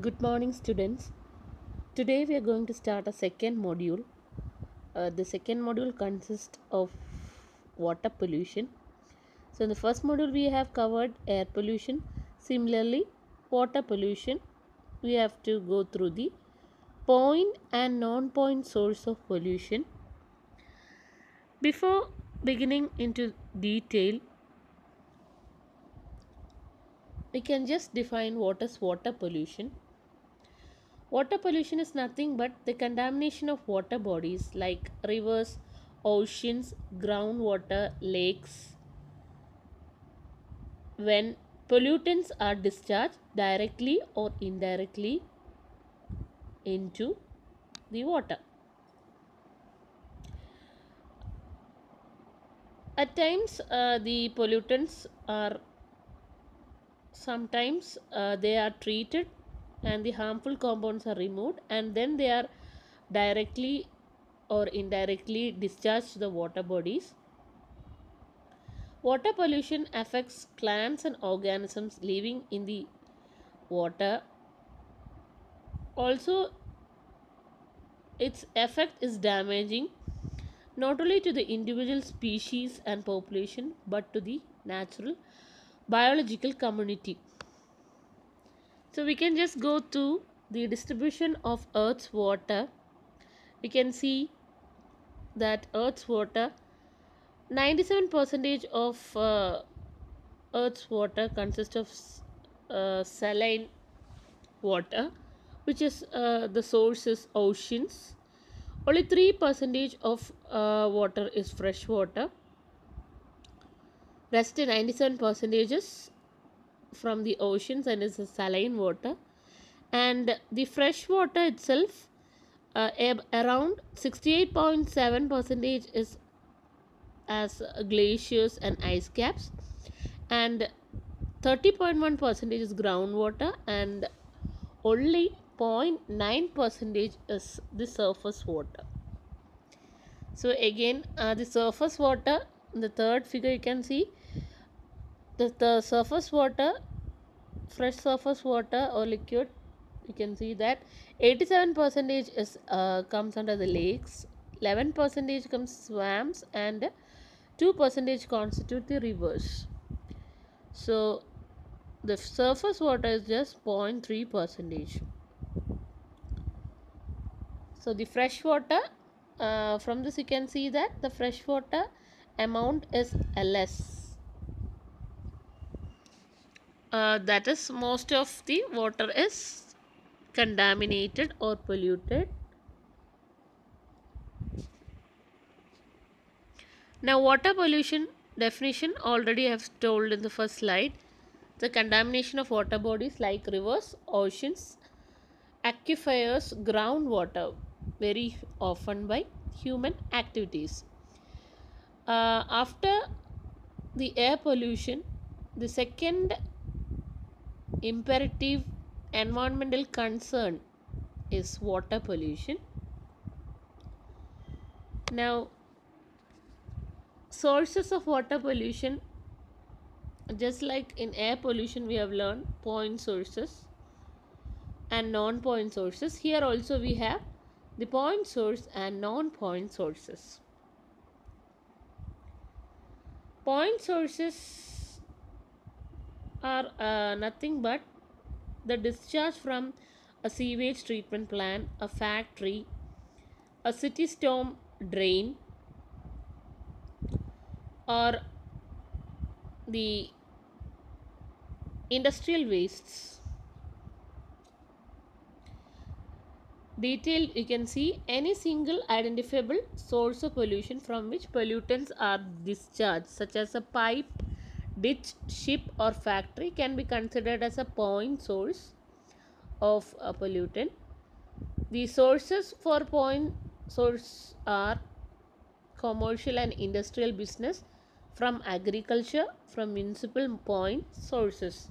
Good morning, students. Today we are going to start a second module. The second module consists of water pollution. So, in the first module, we have covered air pollution. Similarly, water pollution, we have to go through the point and non point source of pollution. Before beginning into detail, we can just define what is water pollution. Water pollution is nothing but the contamination of water bodies like rivers, oceans, groundwater, lakes when pollutants are discharged directly or indirectly into the water. At times, the pollutants are sometimes they are treated and the harmful compounds are removed, and then they are directly or indirectly discharged to the water bodies. Water pollution affects plants and organisms living in the water. Also, its effect is damaging not only to the individual species and population but to the natural biological community. So, we can just go to the distribution of Earth's water. We can see that Earth's water 97% of Earth's water consists of saline water, which is the source is oceans. Only 3% of water is fresh water. Rest 97% is from the oceans and is saline water. And the fresh water itself, around 68.7% is as glaciers and ice caps, and 30.1% is groundwater, and only 0.9% is the surface water. So again, the surface water, in the third figure you can see the surface water, fresh surface water or liquid. You can see that 87% is comes under the lakes, 11% comes swamps, and 2% constitute the rivers. So the surface water is just 0.3%. So the fresh water, from this you can see that the fresh water amount is less. That is, most of the water is contaminated or polluted. Now, water pollution definition already I have told in the first slide. The contamination of water bodies like rivers, oceans, aquifers, groundwater, very often by human activities. After the air pollution, the second imperative environmental concern is water pollution. Now, sources of water pollution, just like in air pollution, we have learned point sources and non-point sources. Here also we have the point source and non-point sources. Point sources are nothing but the discharge from a sewage treatment plant, a factory, a city storm drain, or the industrial wastes. Detailed, you can see any single identifiable source of pollution from which pollutants are discharged, such as a pipe, ditch, ship, or factory, can be considered as a point source of a pollutant. The sources for point source are commercial and industrial business, from agriculture, from municipal point sources.